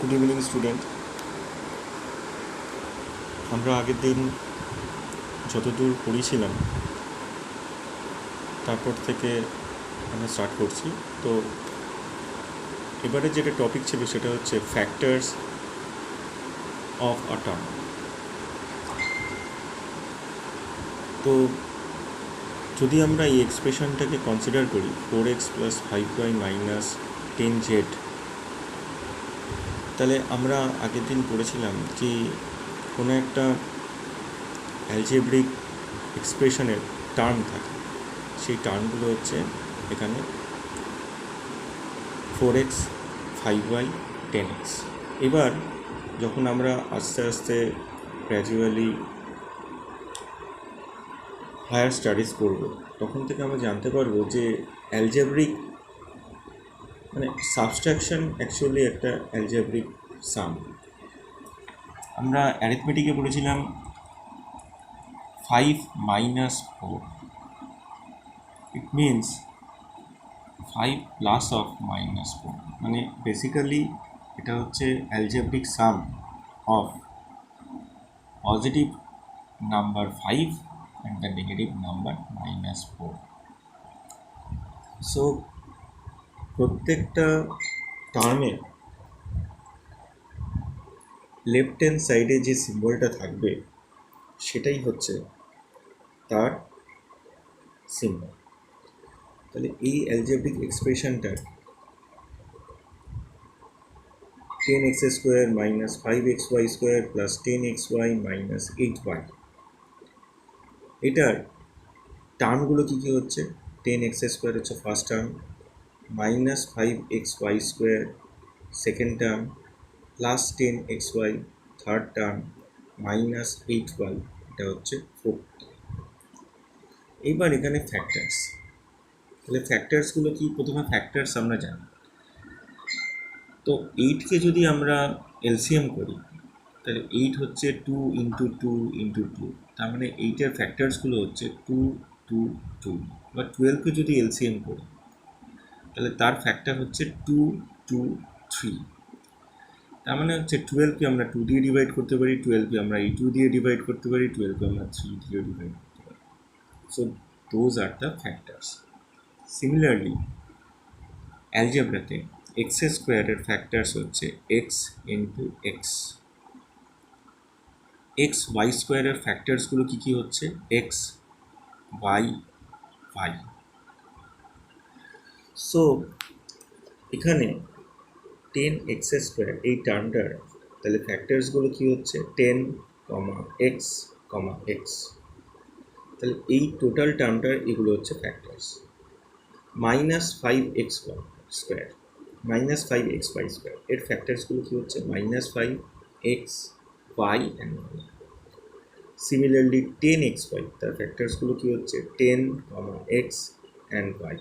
Good evening student. আমরা আগের দিন যতদূর পড়িয়েছিলাম তারপর থেকে আমরা স্টার্ট করছি। তো এবারে যেটা টপিক ছিল সেটা হচ্ছে ফ্যাক্টরস অফ আ টার্ম। তো যদি আমরা এই এক্সপ্রেশনটাকে কনসিডার করি 4x + 5y - 10z, তাহলে আমরা আগের দিন পড়েছিলাম যে কোনো একটা অ্যালজেব্রিক এক্সপ্রেশনের টার্ম থাকে, সেই টার্মগুলো হচ্ছে এখানে 4x, 5y, 10x। এবার যখন আমরা আস্তে আস্তে গ্র্যাজুয়ালি হায়ার স্টাডিজ করব, তখন থেকে আমরা জানতে পারবো যে অ্যালজেব্রিক মানে সাবস্ট্রাকশন অ্যাকচুয়ালি একটা অ্যালজেব্রিক সাম। আমরা অ্যারিথমেটিকে পড়েছিলাম 5 - 4, ইট মিনস 5 +/- মানে বেসিক্যালি এটা হচ্ছে algebraic some of positive number 5 and the negative number -4। So প্রত্যেকটা টার্মে লেফট হ্যান্ড সাইডে যে সিম্বলটা থাকবে সেটাই হচ্ছে তার সিম্বল। তাহলে এই algebraic এক্সপ্রেশনটার 10x² - 5xy² + 10xy - 8y, এটার টার্মগুলো কী কী হচ্ছে? 10x² হচ্ছে first term, -5xy² second term, +10xy third term, -8y এটা হচ্ছে ফোর্থ টার্ম। এইবার এখানে ফ্যাক্টরস, তাহলে ফ্যাক্টরসগুলো কি? প্রথমে ফ্যাক্টরস আমরা জানি। তো 8কে যদি আমরা এলসিএম করি তাহলে 8 হচ্ছে 2 × 2 × 2, তার মানে 8-এর ফ্যাক্টরসগুলো হচ্ছে 2 2 2। বা 12কে যদি এলসিএম করি তাহলে তার ফ্যাক্টর হচ্ছে 2 2 3। তার মানে হচ্ছে 12কে আমরা 2 দিয়ে ডিভাইড করতে পারি, 12কে আমরা 2 দিয়ে ডিভাইড করতে পারি, 12কে আমরা 3 দিয়ে ডিভাইড করতে পারি। So those are the factors. Similarly অ্যালজেব্রাতে x² ফ্যাক্টরস হচ্ছে x × x, xy² ফ্যাক্টরসগুলো কী কী হচ্ছে? x y y। সো এখানে 10x² এই টার্মটার তাহলে ফ্যাক্টরসগুলো কী হচ্ছে? 10, x, x। তাহলে এই টোটাল টার্মটার এগুলো হচ্ছে ফ্যাক্টরস। -5xy² -5xy² এর ফ্যাক্টরসগুলো কী হচ্ছে? -5x y and y। Similarly 10xy তার ফ্যাক্টরসগুলো কী হচ্ছে? 10, x and y।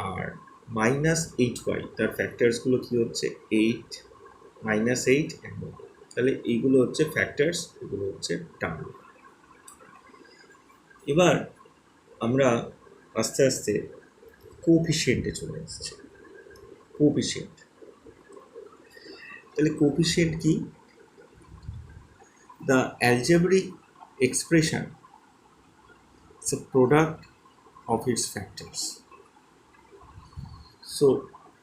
R -8y তার ফ্যাক্টরসগুলো কী হচ্ছে? 8, -8 and y। তাহলে এইগুলো হচ্ছে ফ্যাক্টরস, এগুলো হচ্ছে টার্ম। এবার আমরা আস্তে আস্তে কোএফিসিয়েন্টে চলে এসেছি। কোএফিসিয়েন্ট, তাহলে কোএফিসিয়েন্ট কি? The algebraic expression it's a product of its factors. So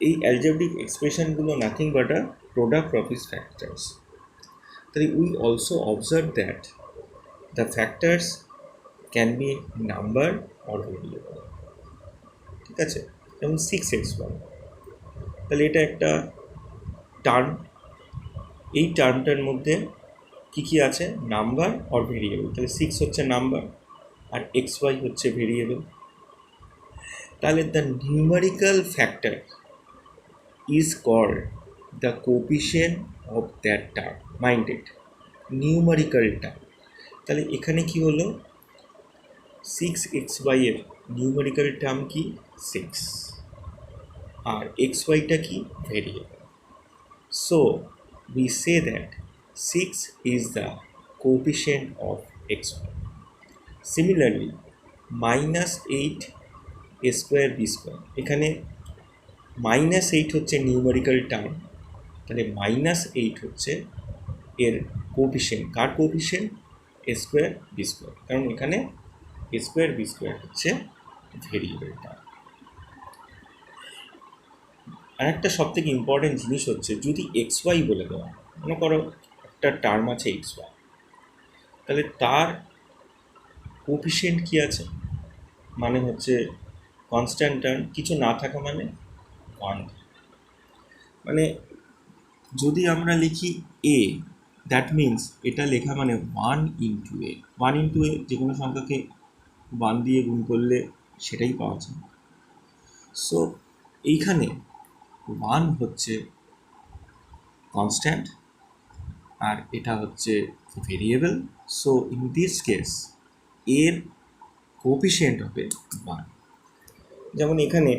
এই অ্যালজেব্রিক এক্সপ্রেশনগুলো nothing but a product of its factors. তাহলে we also observe that the factors can be number or variable. ঠিক আছে, যেমন 6x1, তাহলে এটা একটা টার্ম। এই টার্মটার মধ্যে কী কী আছে? Number or variable. তাহলে 6 হচ্ছে নাম্বার আর xy হচ্ছে ভেরিয়েবল। তাহলে the numerical factor is called the coefficient of that term. Minded, numerical term. তাহলে এখানে কি হলো? 6xy এর নিউমেরিক্যাল টার্ম কি? 6, আর xyটা কি? Variable. So we say that 6 is the coefficient of xy. Similarly, -8a² b², এখানে -8 হচ্ছে নিউমেরিক্যাল টার্ম তাহলে -8 হচ্ছে এর কোএফিসিয়েন্ট। কার কোএফিসিয়েন্ট? এ স্কোয়ার বি স্কোয়ার, কারণ এখানে এ স্কোয়ার বি স্কোয়ার হচ্ছে ভেরিয়েবলটা। আর একটা সব থেকে ইম্পর্টেন্ট জিনিস হচ্ছে, যদি এক্স ওয়াই বলে দেওয়া, মনে করো একটা টার্ম আছে এক্স ওয়াই, তাহলে তার কোএফিসিয়েন্ট কী আছে, মানে হচ্ছে কনস্ট্যান্ট টার্ম, কিছু না থাকা মানে 1। মানে যদি আমরা লিখি এ, দ্যাট মিন্স এটা লেখা মানে 1 × a। 1 × a যে কোনো সংখ্যাকে 1 দিয়ে গুণ করলে সেটাই পাওয়া যায়। সো এইখানে 1 হচ্ছে কনস্ট্যান্ট আর এটা হচ্ছে variable. So in this case এর কোএফিসিয়েন্ট হবে 1। যেমন এখানে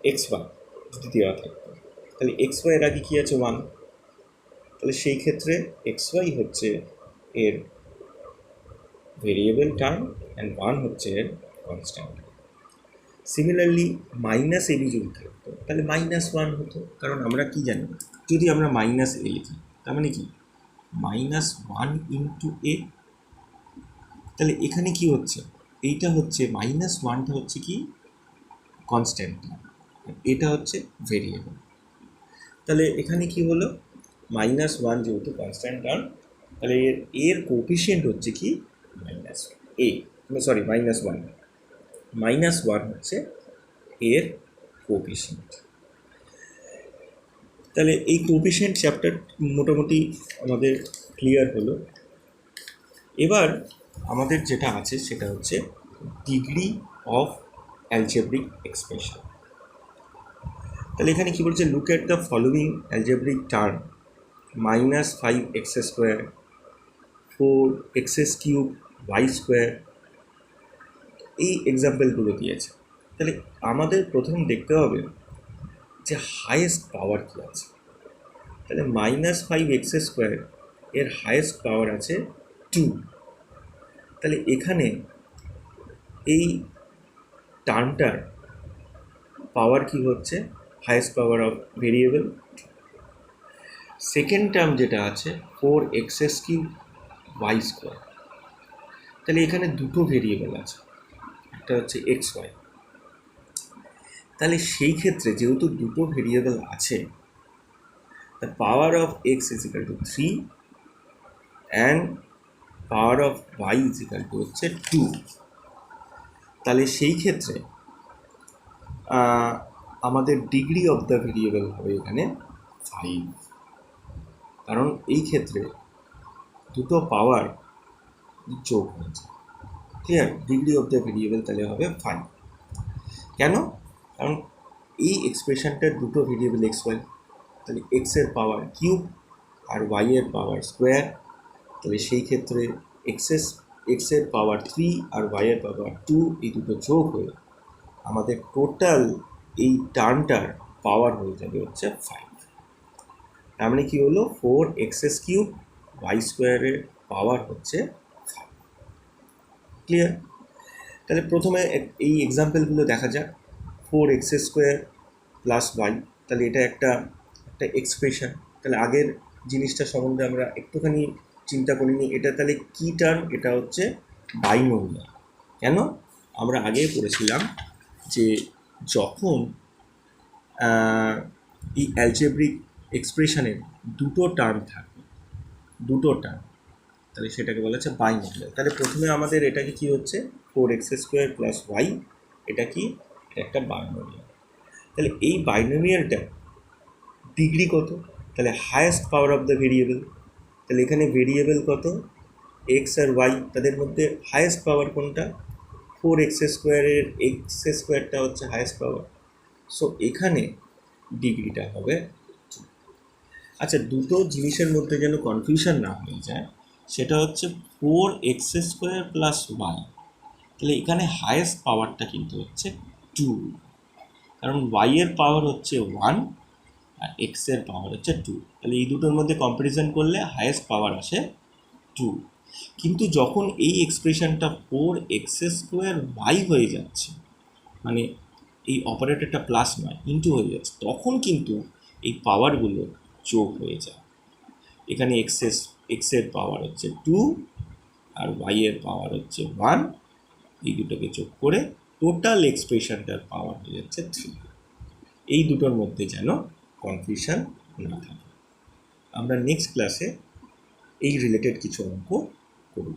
এক্স ওয়াই যদি দেওয়া থাকতো, তাহলে এক্স ওয়াই এর আগে কী আছে? 1। তাহলে সেই ক্ষেত্রে এক্স ওয়াই হচ্ছে এর ভেরিয়েবল টার্ম অ্যান্ড 1 হচ্ছে এর কনস্ট্যান্ট। সিমিলারলি -ab যদি থাকতো তাহলে -1 হতো, কারণ আমরা কি জানি, যদি আমরা -a লিখি তার মানে কি -1 × a। তাহলে এখানে কি হচ্ছে, এইটা হচ্ছে -1টা হচ্ছে কি কনস্ট্যান্ট, এটা হচ্ছে ভেরিয়েবল। তাহলে এখানে কি হলো, -1 যেহেতু কনস্ট্যান্ট টার্ম, তাহলে এর কোএফিসিয়েন্ট হচ্ছে কি -1 -1 হচ্ছে এর কোএফিসিয়েন্ট। তাহলে এই কোএফিসিয়েন্ট চ্যাপ্টার মোটামুটি আমাদের ক্লিয়ার হলো। এবার আমাদের যেটা আছে সেটা হচ্ছে ডিগ্রি অফ অ্যালজেব্রিক এক্সপ্রেশন। তাহলে এখানে কী বলছে, look at the following algebraic term -5x², 4x³ y², এই এক্সাম্পলগুলো দিয়েছে। তাহলে আমাদের প্রথম দেখতে হবে যে হায়েস্ট পাওয়ার কী আছে। তাহলে -5x² এর হায়েস্ট পাওয়ার আছে 2। তাহলে এখানে এই টার্মটার পাওয়ার কি হচ্ছে, highest power of variable. Second term যেটা আছে 4x³ y², তাহলে এখানে দুটো ভেরিয়েবল আছে, একটা হচ্ছে এক্স ওয়াই। তাহলে সেই ক্ষেত্রে যেহেতু দুটো ভেরিয়েবল আছে, the power of X is equal to 3 and power of Y is equal to হচ্ছে 2। তাহলে সেই ক্ষেত্রে আমাদের ডিগ্রি অফ দ্য ভেরিয়েবল হবে এখানে 5, কারণ এই ক্ষেত্রে দুটো পাওয়ার যোগ হয়েছে। Clear? Degree of the variable তাহলে হবে 5। কেন? কারণ এই এক্সপ্রেশনটার দুটো ভেরিয়েবল এক্স ওয়াই, তাহলে এক্সের পাওয়ার কিউব আর ওয়াইয়ের পাওয়ার স্কোয়ার। তাহলে সেই ক্ষেত্রে এক্সের পাওয়ার 3 আর ওয়াইয়ের পাওয়ার 2, এই দুটো যোগ হয়ে আমাদের টোটাল এই টার্মটার পাওয়ার হয়ে যাবে হচ্ছে 5। তার মানে কী হলো, 4x³ y² পাওয়ার হচ্ছে 5। ক্লিয়ার? তাহলে প্রথমে এই এক্সাম্পলগুলো দেখা যাক। 4x² + y, তাহলে এটা একটা এক্সপ্রেশন। তাহলে আগের জিনিসটা সম্বন্ধে আমরা একটুখানি চিন্তা করিনি। এটা তাহলে কী টার্ম? এটা হচ্ছে বাইনোমিয়াল। কেন? আমরা আগে পড়েছিলাম যে যখন এই অ্যালজেব্রিক এক্সপ্রেশনের দুটো টার্ম থাকবে, তাহলে সেটাকে বলা হচ্ছে বাইনোমিয়াল। তাহলে প্রথমে আমাদের এটাকে কি হচ্ছে, 4x² + y, এটা কি, একটা বাইনোমিয়াল। তাহলে এই বাইনোমিয়ালটা ডিগ্রি কত? তাহলে highest power of the variable. তাহলে এখানে ভেরিয়েবল কত, এক্স আর ওয়াই, তাদের মধ্যে হায়েস্ট পাওয়ার কোনটা? 4x², x² হচ্ছে হায়েস্ট পাওয়ার। সো এখানে ডিগ্রিটা হবে 2। আচ্ছা, দুটো জিনিসের মধ্যে যেন কনফিউশন না হয়ে যায়, সেটা হচ্ছে 4x² + y, তাহলে এখানে হায়েস্ট পাওয়ারটা কিন্তু হচ্ছে 2, কারণ ওয়াইয়ের পাওয়ার হচ্ছে 1 আর এক্সের পাওয়ার হচ্ছে 2। তাহলে এই দুটোর মধ্যে কম্প্যারিজন করলে হায়েস্ট পাওয়ার আসে 2। কিন্তু যখন এই এক্সপ্রেশনটা 4x² y হয়ে যাচ্ছে, মানে এই অপারেটরটা প্লাস নয় ইন্টু হয়ে যাচ্ছে, তখন কিন্তু এই পাওয়ারগুলো যোগ হয়ে যায়। এখানে এক্সের পাওয়ার হচ্ছে 2 আর ওয়াই এর পাওয়ার হচ্ছে 1, এই দুটোকে যোগ করে টোটাল এক্সপ্রেশনটার পাওয়ার হয়ে যাচ্ছে 3। এই দুটোর মধ্যে যেন কনফিউশন না থাকে। আমরা নেক্সট ক্লাসে এই রিলেটেড কিছু অঙ্ক করব।